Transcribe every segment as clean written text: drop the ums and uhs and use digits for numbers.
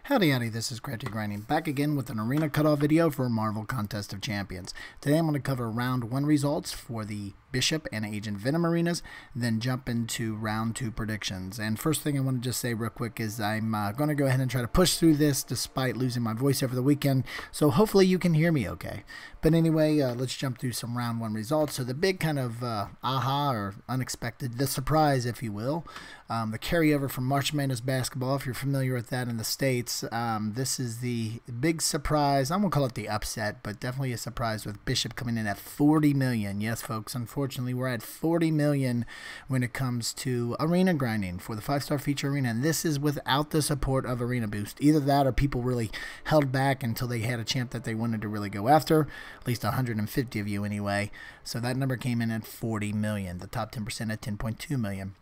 Howdy, this is Gratty Grinding back again with an arena cutoff video for Marvel Contest of Champions. Today I'm going to cover round 1 results for the Bishop and Agent Venom arenas, then jump into round 2 predictions. And first thing I want to just say real quick is I'm going to go ahead and try to push through this despite losing my voice over the weekend, so hopefully you can hear me okay. But anyway, let's jump through some round 1 results. So the big kind of aha or unexpected, the surprise if you will, the carryover from March Madness basketball, if you're familiar with that in the States. This is the big surprise. I won't call it the upset, but definitely a surprise with Bishop coming in at 40 million. Yes, folks, unfortunately, we're at 40 million when it comes to arena grinding for the 5-star feature arena, and this is without the support of Arena Boost. Either that or people really held back until they had a champ that they wanted to really go after, at least 150 of you anyway. So that number came in at 40 million, the top 10% at 10.2 million.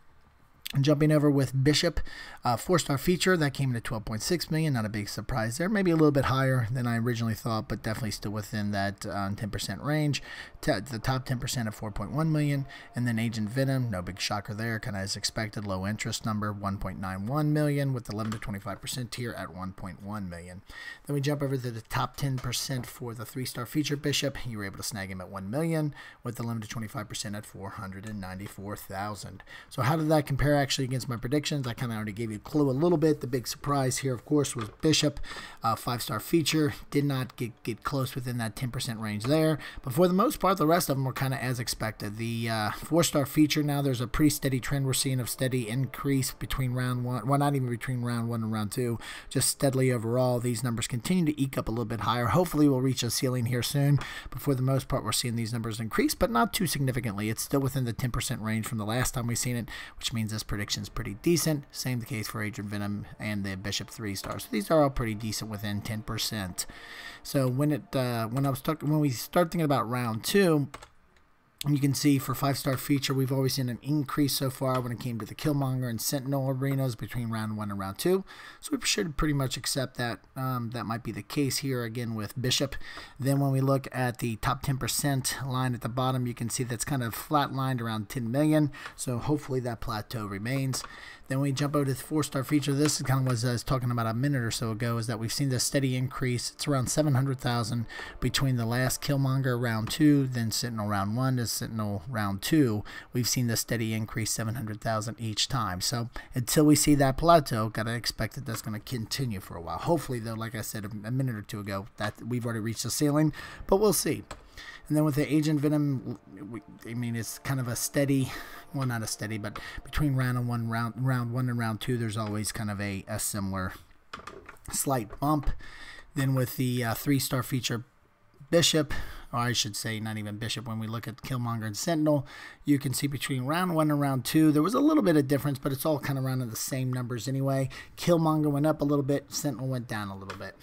Jumping over with Bishop, 4-star feature, that came in at 12.6 million. Not a big surprise there. Maybe a little bit higher than I originally thought, but definitely still within that 10% range. The top 10% at 4.1 million. And then Agent Venom, no big shocker there, kind of as expected. Low interest number, 1.91 million, with 11 to 25% tier at 1.1 million. Then we jump over to the top 10% for the 3-star feature Bishop. You were able to snag him at 1 million, with 11 to 25% at 494,000. So how did that compare actually against my predictions? I kind of already gave you a clue a little bit. The big surprise here, of course, was Bishop, 5-star feature. Did not get close within that 10% range there. But for the most part, the rest of them were kind of as expected. The 4-star feature, now there's a pretty steady trend we're seeing of steady increase between round 1, well, not even between round 1 and round 2, just steadily overall. These numbers continue to eke up a little bit higher. Hopefully we'll reach a ceiling here soon. But for the most part, we're seeing these numbers increase, but not too significantly. It's still within the 10% range from the last time we've seen it, which means this prediction's pretty decent. Same the case for Agent Venom and the Bishop 3-stars. So these are all pretty decent within 10%. So when we start thinking about round 2, you can see for 5-star feature, we've always seen an increase so far when it came to the Killmonger and Sentinel arenas between round 1 and round 2. So we should pretty much accept that that might be the case here again with Bishop. Then when we look at the top 10% line at the bottom, you can see that's kind of flatlined around 10 million. So hopefully that plateau remains. Then we jump over to the 4-star feature. This is kind of what I was talking about a minute or so ago, is that we've seen this steady increase. It's around 700,000 between the last Killmonger round 2, then Sentinel round 1 to Sentinel round 2. We've seen the steady increase, 700,000 each time. So until we see that plateau, gotta expect that that's going to continue for a while. Hopefully, though, like I said a minute or two ago, that we've already reached the ceiling, but we'll see. And then with the Agent Venom, I mean, it's kind of a steady, well, not a steady, but between round 1 and round 2, there's always kind of a similar slight bump. Then with the 3-star feature Bishop, or I should say not even Bishop, when we look at Killmonger and Sentinel, you can see between round 1 and round 2, there was a little bit of difference, but it's all kind of around the same numbers anyway. Killmonger went up a little bit, Sentinel went down a little bit.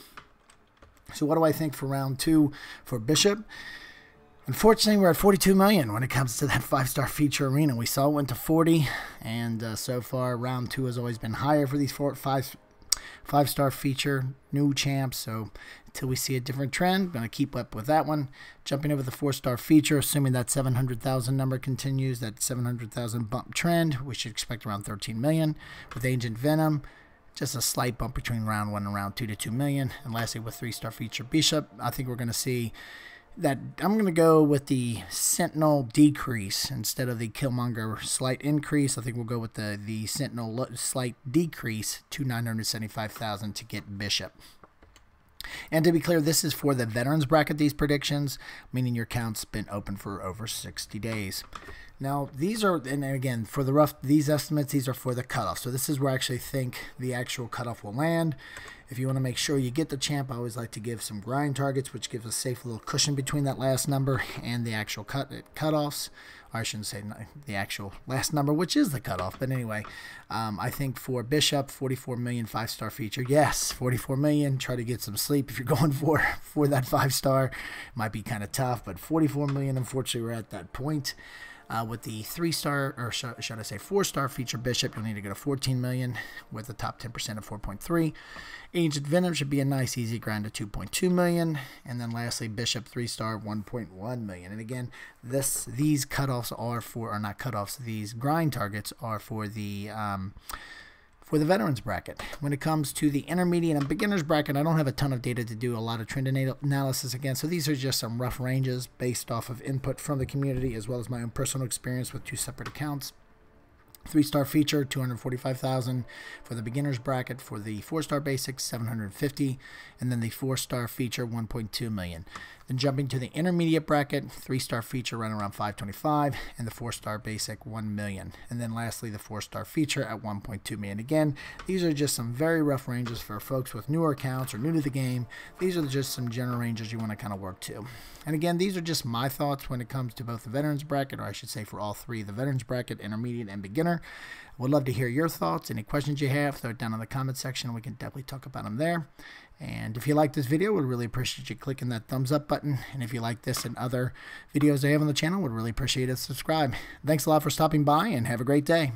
So what do I think for round 2 for Bishop? Unfortunately, we're at 42 million when it comes to that 5-star feature arena. We saw it went to 40, and so far, round 2 has always been higher for these 5-star feature new champs. So until we see a different trend, going to keep up with that one. Jumping over the 4-star feature, assuming that 700,000 number continues, that 700,000 bump trend, we should expect around 13 million. With Agent Venom, just a slight bump between round 1 and round 2 to 2 million. And lastly, with 3-star feature Bishop, I think we're going to see that I'm going to go with the Sentinel decrease instead of the Killmonger slight increase. I think we'll go with the Sentinel slight decrease to 975,000 to get Bishop. And to be clear, this is for the veterans bracket, these predictions, meaning your account's been open for over 60 days. Now, these are, and again, for these estimates, these are for the cutoff. So this is where I actually think the actual cutoff will land. If you want to make sure you get the champ, I always like to give some grind targets, which gives a safe little cushion between that last number and the actual cutoffs. Or I shouldn't say the actual last number, which is the cutoff. But anyway, I think for Bishop, 44 million 5-star feature. Yes, 44 million. Try to get some sleep if you're going for that 5-star. Might be kind of tough, but 44 million, unfortunately, we're at that point. With the 3-star, or should I say 4-star feature Bishop, you'll need to go to 14 million with the top 10% of 4.3. Agent Venom should be a nice easy grind to 2.2 million. And then lastly, Bishop 3-star, 1.1 million. And again, these cutoffs are for, or not cutoffs, these grind targets are for the For the veterans bracket, when it comes to the intermediate and beginners bracket, I don't have a ton of data to do a lot of trend analysis again, so these are just some rough ranges based off of input from the community as well as my own personal experience with 2 separate accounts. 3-star feature, $245,000 for the beginners bracket. For the 4-star basic, $750,000, and then the 4-star feature, $1.2 million. Then jumping to the intermediate bracket, 3-star feature right around $525,000, and the 4-star basic, $1 million. And then lastly, the 4-star feature at $1.2 million. Again, these are just some very rough ranges for folks with newer accounts or new to the game. These are just some general ranges you want to kind of work to. And again, these are just my thoughts when it comes to both the veterans bracket, or I should say for all 3, the veterans bracket, intermediate, and beginner. Would love to hear your thoughts. Any questions you have, throw it down in the comment section. We can definitely talk about them there. And if you like this video, we'd really appreciate you clicking that thumbs up button. And if you like this and other videos I have on the channel, we'd really appreciate it. Subscribe. Thanks a lot for stopping by, and have a great day.